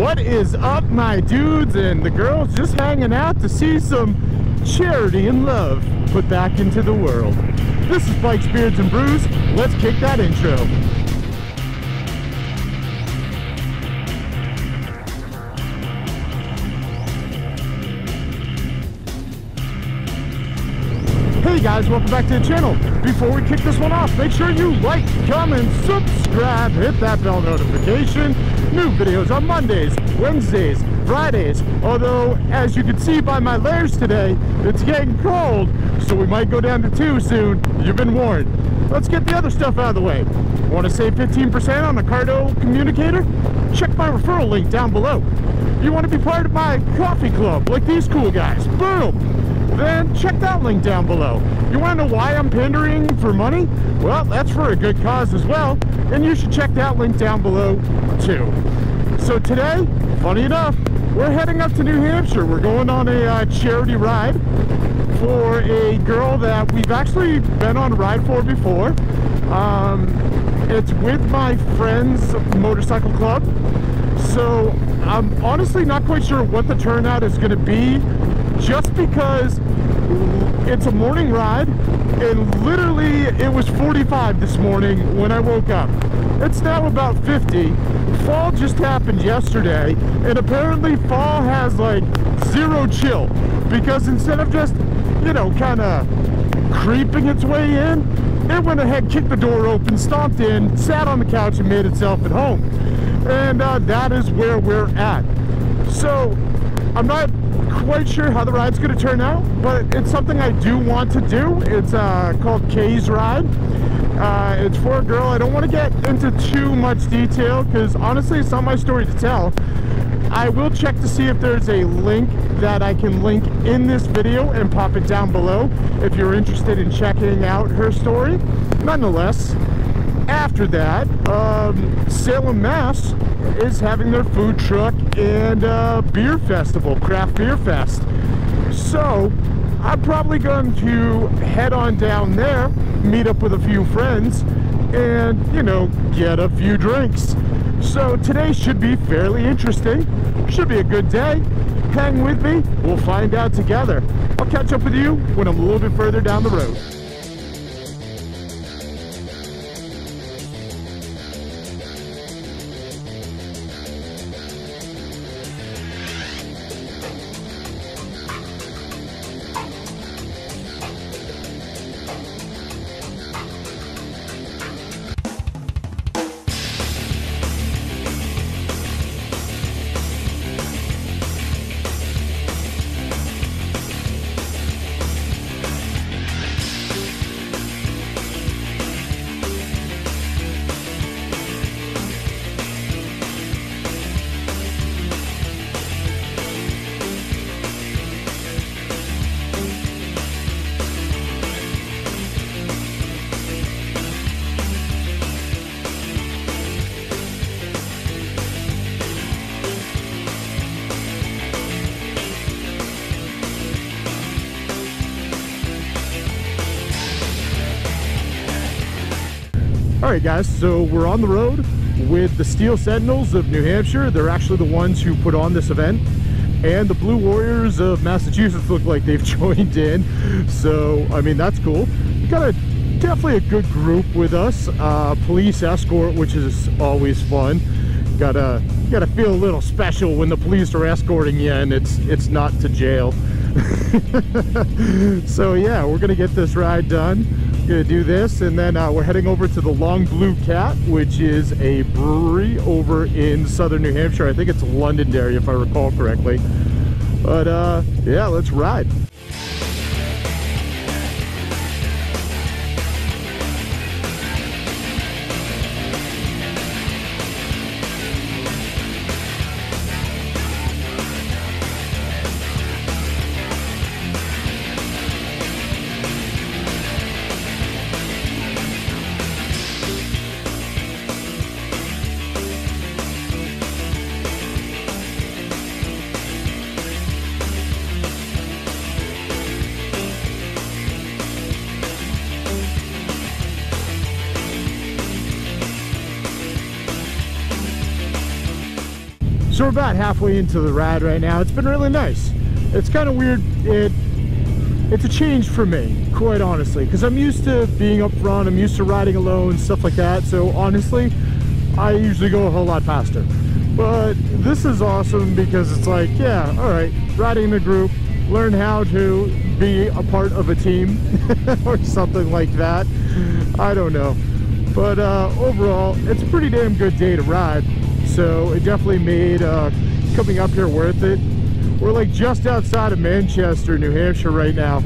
What is up, my dudes and the girls just hanging out to see some charity and love put back into the world? This is Bikes, Beards, and Brews. Let's kick that intro. Hey guys, welcome back to the channel. Before we kick this one off, make sure you like, comment, subscribe, hit that bell notification. New videos on Mondays, Wednesdays, Fridays. Although, as you can see by my layers today, it's getting cold, so we might go down to 2 soon. You've been warned. Let's get the other stuff out of the way. Want to save 15% on a Cardo communicator? Check my referral link down below. You want to be part of my coffee club like these cool guys? Boom! Then check that link down below. You want to know why I'm pandering for money? Well, that's for a good cause as well, and you should check that link down below too. So today, funny enough, we're heading up to New Hampshire. We're going on a charity ride for a girl that we've actually been on a ride for before. It's with my friend's motorcycle club, so I'm honestly not quite sure what the turnout is going to be, just because it's a morning ride, and literally it was 45 this morning when I woke up. It's now about 50. Fall just happened yesterday, and apparently fall has like zero chill, because instead of just, you know, kind of creeping its way in, it went ahead, kicked the door open, stomped in, sat on the couch, and made itself at home. And that is where we're at. So I'm not quite sure how the ride's going to turn out, but it's something I do want to do. It's called Kay's Ride. It's for a girl. I don't want to get into too much detail because honestly it's not my story to tell. I will check to see if there's a link that I can link in this video and pop it down below if you're interested in checking out her story. Nonetheless, after that, Salem, Mass is having their food truck and beer festival, craft beer fest. So I'm probably going to head on down there, meet up with a few friends, and, you know, get a few drinks. So today should be fairly interesting. Should be a good day. Hang with me. We'll find out together. I'll catch up with you when I'm a little bit further down the road. Alright guys, so we're on the road with the Steel Sentinels of New Hampshire. They're actually the ones who put on this event. And the Blue Warriors of Massachusetts look like they've joined in. So, I mean, that's cool. We got definitely a good group with us. Police escort, which is always fun. Gotta feel a little special when the police are escorting you and it's not to jail. So yeah, we're gonna get this ride done. Gonna do this, and then we're heading over to the Long Blue Cat, which is a brewery over in southern New Hampshire. I think it's Londonderry if I recall correctly. But yeah, let's ride. So we're about halfway into the ride right now. It's been really nice. It's kind of weird. It's a change for me, quite honestly, because I'm used to being up front. I'm used to riding alone, stuff like that. So honestly, I usually go a whole lot faster. But this is awesome because it's like, yeah, all right, riding in a group, learn how to be a part of a team or something like that. I don't know. But overall, it's a pretty damn good day to ride. So it definitely made coming up here worth it. We're like just outside of Manchester, New Hampshire right now.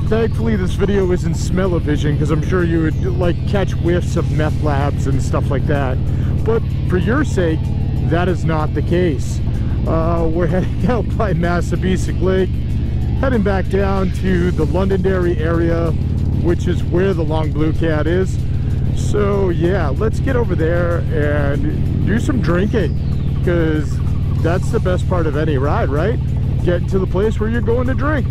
Thankfully this video isn't smell-o-vision because I'm sure you would like catch whiffs of meth labs and stuff like that. But for your sake, that is not the case. We're heading out by Massabesic Lake, heading back down to the Londonderry area, which is where the Long Blue Cat is. So yeah, let's get over there and do some drinking, because that's the best part of any ride, right? Getting to the place where you're going to drink.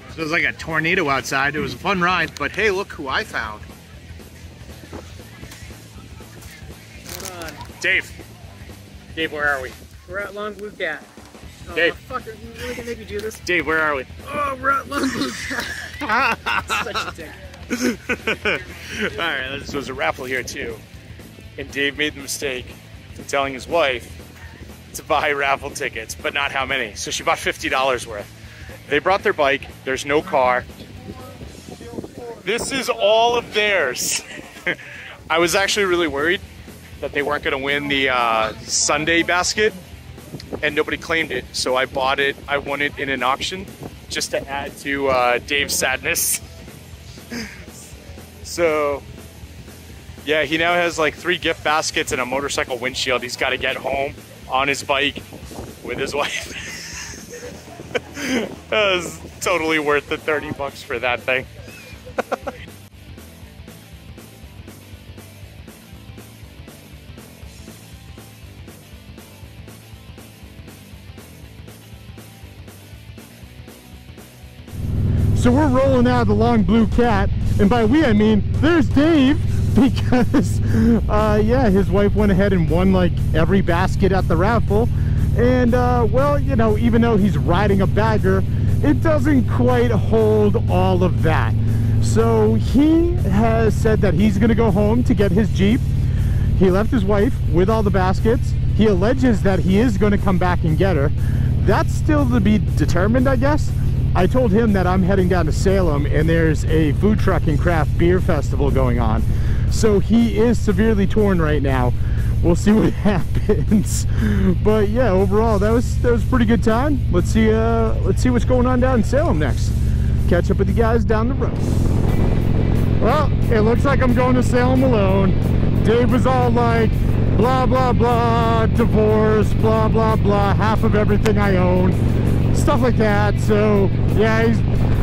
It was like a tornado outside. It was a fun ride, but hey, look who I found. Hold on. Dave. Dave, where are we? We're at Long Blue Cat. Oh, Dave. Fucker, you really gonna make me do this? Dave, where are we? Oh, we're at Long Blue Cat. Such a dick. Alright, this was a raffle here too. And Dave made the mistake of telling his wife to buy raffle tickets, but not how many. So she bought $50 worth. They brought their bike, there's no car. This is all of theirs. I was actually really worried that they weren't gonna win the Sunday basket, and nobody claimed it. So I bought it, I won it in an auction just to add to Dave's sadness. So yeah, he now has like 3 gift baskets and a motorcycle windshield he's got to get home on his bike with his wife. That was totally worth the 30 bucks for that thing. So we're rolling out of the Long Blue Cat, and by we I mean there's Dave, because yeah, his wife went ahead and won like every basket at the raffle. And well, you know, even though he's riding a bagger, it doesn't quite hold all of that. So he has said that he's gonna go home to get his Jeep. He left his wife with all the baskets. He alleges that he is gonna come back and get her. That's still to be determined, I guess. I told him that I'm heading down to Salem and there's a food truck and craft beer festival going on. So he is severely torn right now. We'll see what happens. But yeah, overall that was a pretty good time. Let's see what's going on down in Salem next. Catch up with you guys down the road. Well, it looks like I'm going to Salem alone. Dave was all like, blah blah blah, divorce, blah blah blah, half of everything I own, stuff like that. So yeah,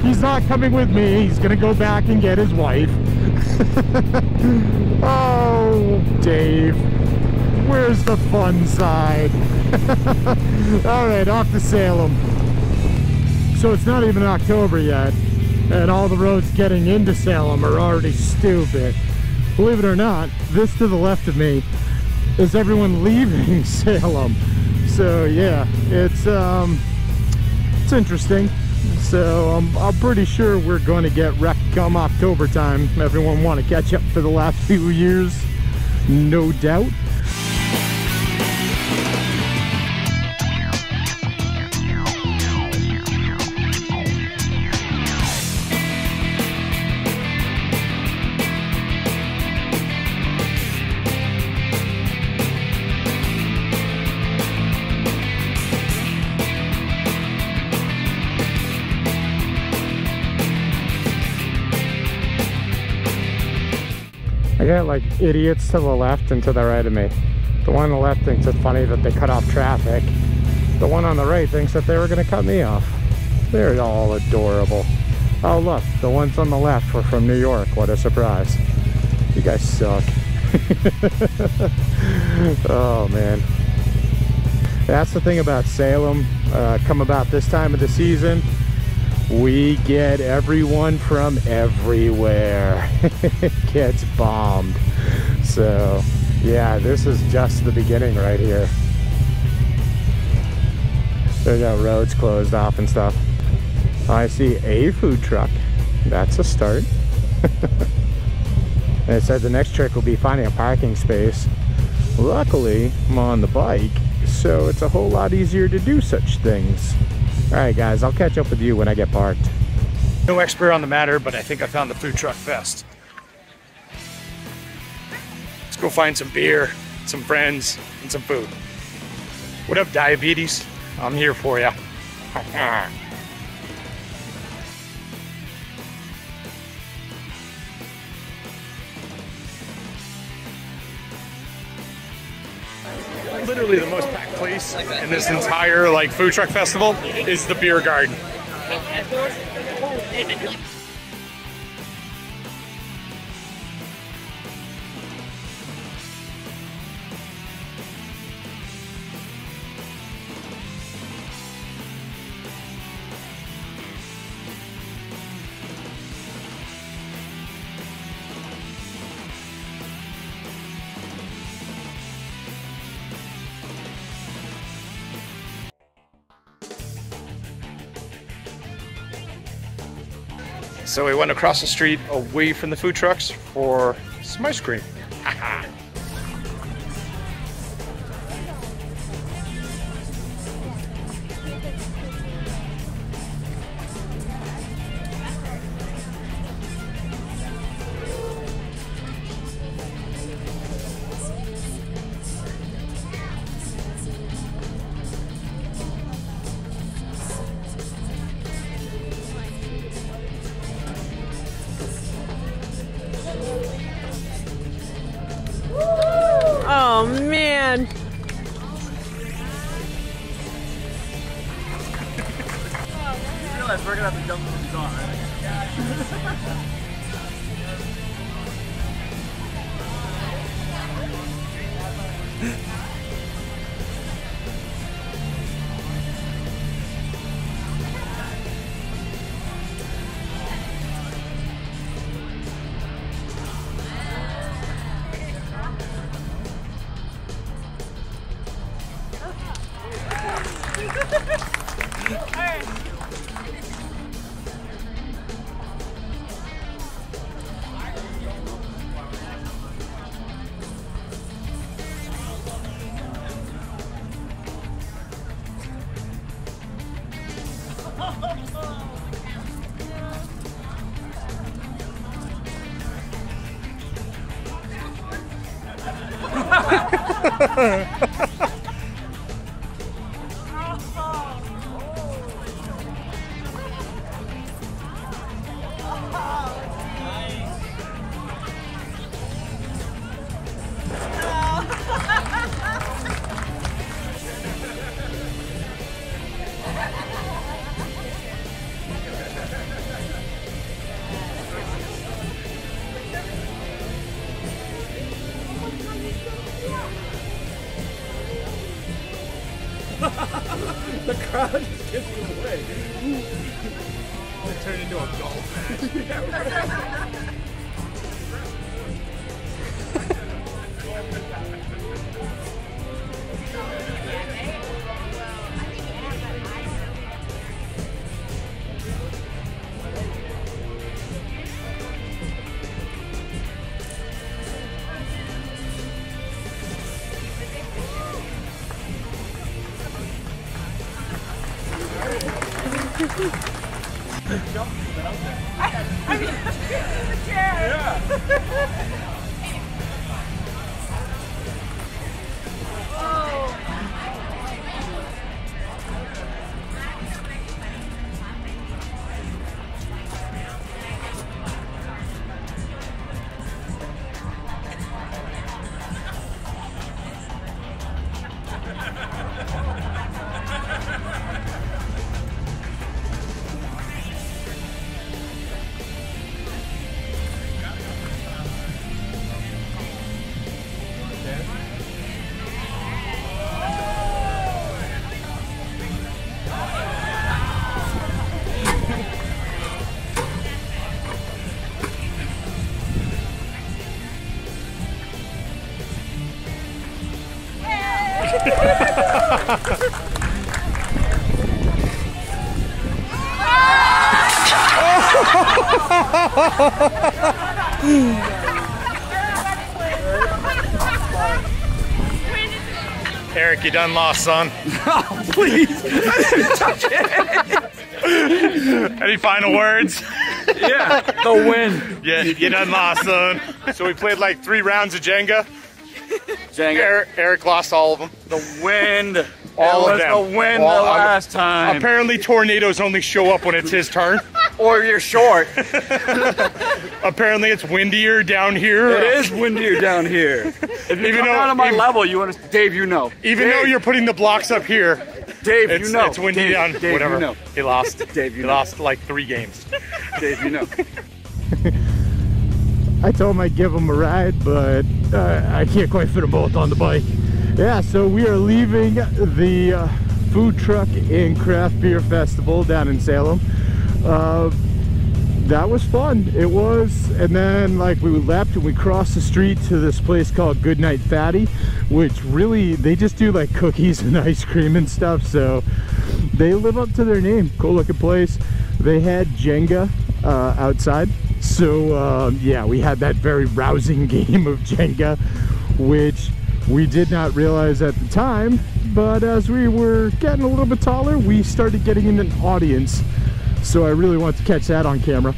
he's not coming with me. He's gonna go back and get his wife. Oh, Dave, where's the fun side? All right, off to Salem. So it's not even October yet, and all the roads getting into Salem are already stupid. Believe it or not, this to the left of me is everyone leaving Salem. So yeah, it's interesting. So I'm pretty sure we're going to get wrecked come October time. Everyone want to catch up for the last few years, no doubt. I got like idiots to the left and to the right of me. The one on the left thinks it's funny that they cut off traffic. The one on the right thinks that they were going to cut me off. They're all adorable. Oh look, the ones on the left were from New York. What a surprise. You guys suck. Oh man. That's the thing about Salem. Come about this time of the season, we get everyone from everywhere. It gets bombed. So yeah, this is just the beginning right here. They got roads closed off and stuff. I see a food truck. That's a start. And it said the next trick will be finding a parking space. Luckily, I'm on the bike, so it's a whole lot easier to do such things. Alright guys, I'll catch up with you when I get parked. No expert on the matter, but I think I found the food truck fest. Let's go find some beer, some friends, and some food. What up, diabetes? I'm here for ya. Literally the most packed place in this entire like food truck festival is the beer garden. So we went across the street away from the food trucks for some ice cream. Oh man. You realize we're gonna have to jump from the car, right? The crowd just gives you away. It turned into a golf match. I mean, the chair. Yeah. Eric, you done lost, son. Oh, please. Touch it. Any final words? Yeah, the win. Yeah, you done lost, son. So we played like 3 rounds of Jenga. Eric lost all of them. The wind. All of them. The wind all, the last time. Apparently tornadoes only show up when it's his turn. Or you're short. Apparently it's windier down here. It is windier down here. If you come down to my level, you want to, Dave, you know. Even though you're putting the blocks up here, Dave, you know. It's windy down. Dave, whatever. You know. He lost. Dave, you he lost like 3 games. Dave, you know. I told him I'd give him a ride, but I can't quite fit them both on the bike. Yeah, so we are leaving the food truck and craft beer festival down in Salem. That was fun. It was. And then like we left and we crossed the street to this place called Goodnight Fatty, which really, they just do like cookies and ice cream and stuff. So they live up to their name. Cool looking place. They had Jenga outside. So yeah, we had that very rousing game of Jenga, which we did not realize at the time, but as we were getting a little bit taller, we started getting in an audience. So I really wanted to catch that on camera.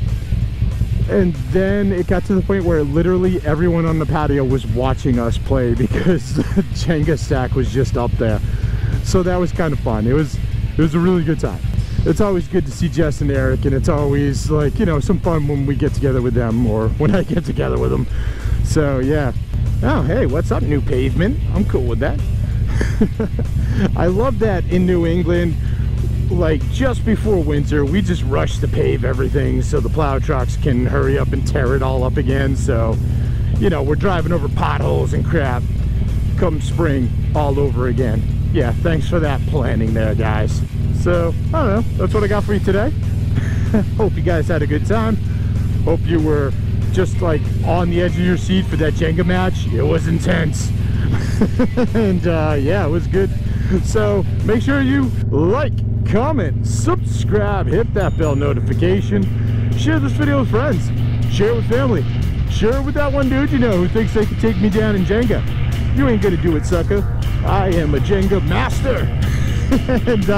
And then it got to the point where literally everyone on the patio was watching us play because the Jenga stack was just up there. So that was kind of fun. It was a really good time. It's always good to see Jess and Eric, and it's always like, you know, some fun when we get together with them or when I get together with them. So yeah. Oh, hey, what's up, new pavement? I'm cool with that. I love that in New England, like just before winter, we just rush to pave everything so the plow trucks can hurry up and tear it all up again. So, you know, we're driving over potholes and crap come spring all over again. Yeah, thanks for that planning there, guys. So, I don't know, that's what I got for you today. Hope you guys had a good time. Hope you were just like on the edge of your seat for that Jenga match. It was intense. And yeah, it was good. So make sure you like, comment, subscribe, hit that bell notification, share this video with friends, share it with family, share it with that one dude you know who thinks they can take me down in Jenga. You ain't gonna do it, sucker. I am a Jenga master. And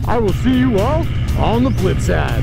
I will see you all on the flip side.